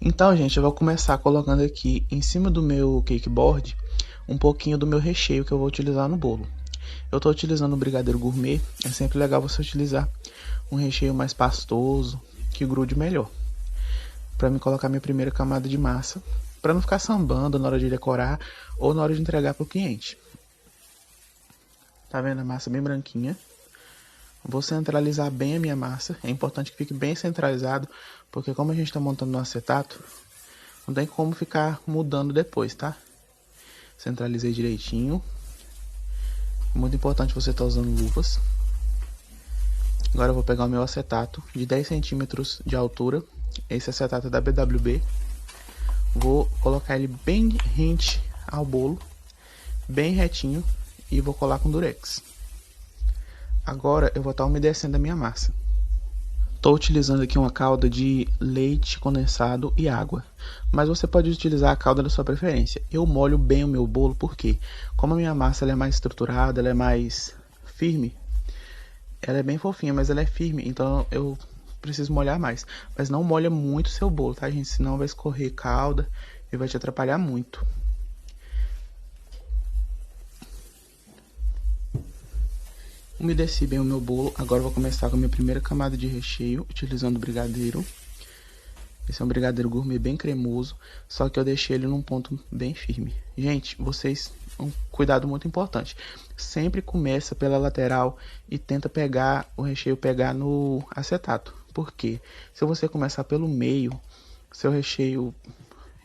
Então, gente, eu vou começar colocando aqui em cima do meu cake board um pouquinho do meu recheio que eu vou utilizar no bolo. Eu estou utilizando o brigadeiro gourmet, é sempre legal você utilizar um recheio mais pastoso, que grude melhor. Para me colocar minha primeira camada de massa, para não ficar sambando na hora de decorar ou na hora de entregar para o cliente. Tá vendo a massa bem branquinha? Vou centralizar bem a minha massa, é importante que fique bem centralizado, porque como a gente está montando no acetato, não tem como ficar mudando depois, tá? Centralizei direitinho. Muito importante você estar usando luvas. Agora eu vou pegar o meu acetato de 10 centímetros de altura. Esse acetato é da BWB. Vou colocar ele bem rente ao bolo, bem retinho, e vou colar com durex. Agora eu vou estar umedecendo a minha massa. Estou utilizando aqui uma calda de leite condensado e água, mas você pode utilizar a calda da sua preferência. Eu molho bem o meu bolo porque, como a minha massa ela é mais estruturada, ela é mais firme, ela é bem fofinha, mas ela é firme, então eu preciso molhar mais. Mas não molha muito o seu bolo, tá, gente? Senão vai escorrer calda e vai te atrapalhar muito. Umedeci bem o meu bolo, agora eu vou começar com a minha primeira camada de recheio, utilizando o brigadeiro. Esse é um brigadeiro gourmet bem cremoso, só que eu deixei ele num ponto bem firme. Gente, vocês, um cuidado muito importante. Sempre começa pela lateral e tenta pegar o recheio, pegar no acetato. Por quê? Se você começar pelo meio, seu recheio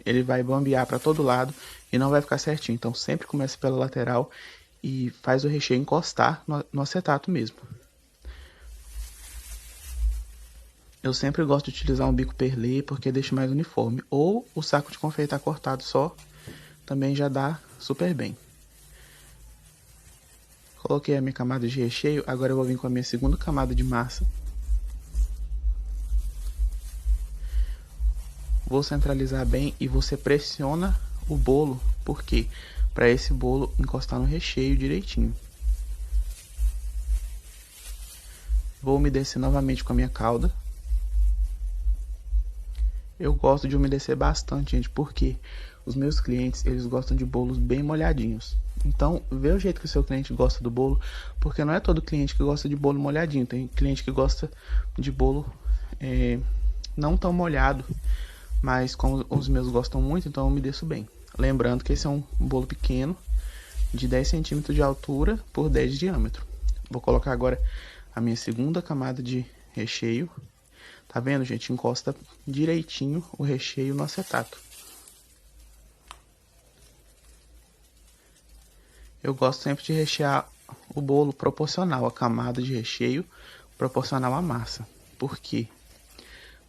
ele vai bambear para todo lado e não vai ficar certinho. Então sempre começa pela lateral e faz o recheio encostar no acetato mesmo. Eu sempre gosto de utilizar um bico perlê porque deixa mais uniforme. Ou o saco de confeitar cortado só, também já dá super bem. Coloquei a minha camada de recheio, agora eu vou vir com a minha segunda camada de massa. Vou centralizar bem e você pressiona o bolo, porque para esse bolo encostar no recheio direitinho. Vou umedecer novamente com a minha calda. Eu gosto de umedecer bastante, gente, porque os meus clientes, eles gostam de bolos bem molhadinhos. Então, vê o jeito que o seu cliente gosta do bolo, porque não é todo cliente que gosta de bolo molhadinho. Tem cliente que gosta de bolo não tão molhado, mas como os meus gostam muito, então eu umedeço bem. Lembrando que esse é um bolo pequeno, de 10 centímetros de altura por 10 de diâmetro. Vou colocar agora a minha segunda camada de recheio. Tá vendo, gente? Encosta direitinho o recheio no acetato. Eu gosto sempre de rechear o bolo proporcional, a camada de recheio proporcional à massa. Por quê?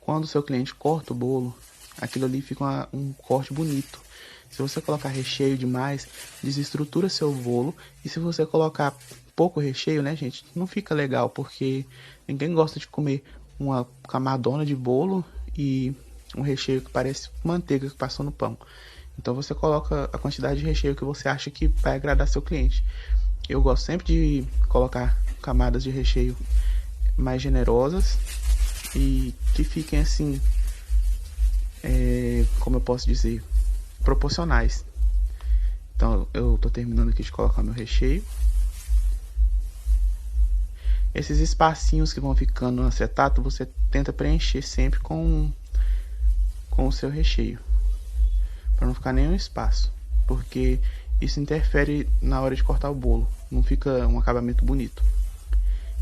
Quando o seu cliente corta o bolo, aquilo ali fica um corte bonito. Se você colocar recheio demais, desestrutura seu bolo. E se você colocar pouco recheio, né, gente, não fica legal, porque ninguém gosta de comer uma camadona de bolo e um recheio que parece manteiga que passou no pão. Então você coloca a quantidade de recheio que você acha que vai agradar seu cliente. Eu gosto sempre de colocar camadas de recheio mais generosas e que fiquem assim, como eu posso dizer, proporcionais. Então eu tô terminando aqui de colocar meu recheio. Esses espacinhos que vão ficando no acetato, você tenta preencher sempre com o seu recheio, para não ficar nenhum espaço, porque isso interfere na hora de cortar o bolo, não fica um acabamento bonito.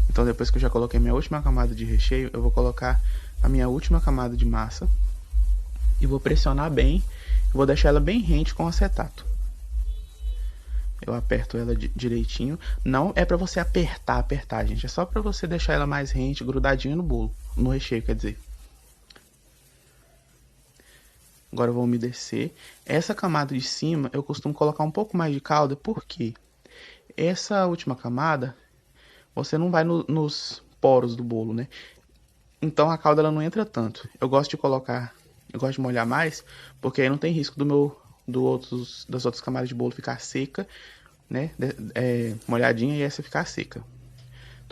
Então depois que eu já coloquei minha última camada de recheio, eu vou colocar a minha última camada de massa e vou pressionar bem, vou deixar ela bem rente com o acetato. Eu aperto ela direitinho. Não é pra você apertar, gente. É só pra você deixar ela mais rente, grudadinha no bolo. No recheio, quer dizer. Agora eu vou umedecer. Essa camada de cima, eu costumo colocar um pouco mais de calda. Por quê? Essa última camada, você não vai nos poros do bolo, né? Então a calda ela não entra tanto. Eu gosto de molhar mais, porque aí não tem risco das outras camadas de bolo ficar seca, né? Molhadinha e essa ficar seca.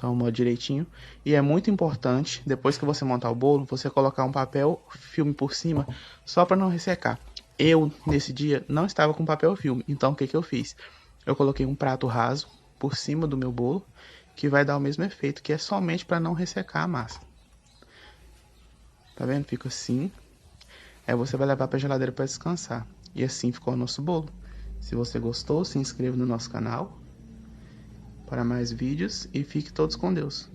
Então, modo direitinho. E é muito importante, depois que você montar o bolo, você colocar um papel filme por cima, só para não ressecar. Eu, nesse dia, não estava com papel filme. Então, o que eu fiz? Eu coloquei um prato raso por cima do meu bolo, que vai dar o mesmo efeito, que é somente para não ressecar a massa. Tá vendo? Fica assim. Aí você vai levar para a geladeira para descansar. E assim ficou o nosso bolo. Se você gostou, se inscreva no nosso canal para mais vídeos e fique todos com Deus.